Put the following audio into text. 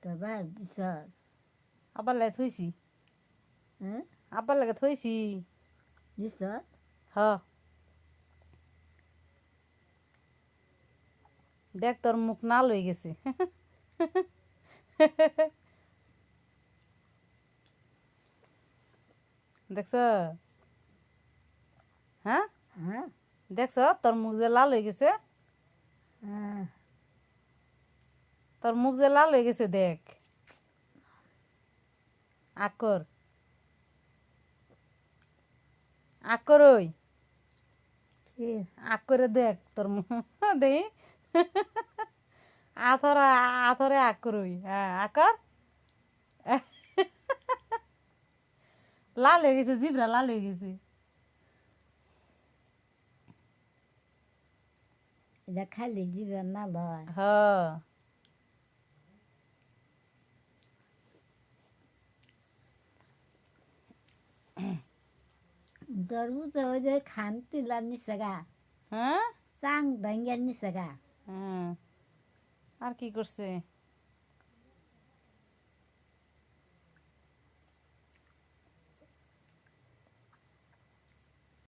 তবে দিছ আবার লাগে থইছি হ্যাঁ আবার লাগে থইছি দিছ হ দেখ তোর মুখ নাল হয়ে গেছে দেখছ হ্যাঁ হ্যাঁ দেখছ তোর মুখ যে লাল হয়ে গেছে হ্যাঁ তোর মুখ যে লাল হয়ে গেছে দেখ আকর আকর ওই কি আকরে দেখ তোর মুখ দেখি আথরে আথরে আকর ওই হ্যাঁ আকর লাল হয়ে গেছে জিভরা লাল হয়ে গেছে এটা খালি দিবেন না লয় হ তরমুজ ওই যে খান তুলার নিচে গা হ্যাঁ চাং ভাঙ্গের নিচে গা হ্যাঁ আর কি করছে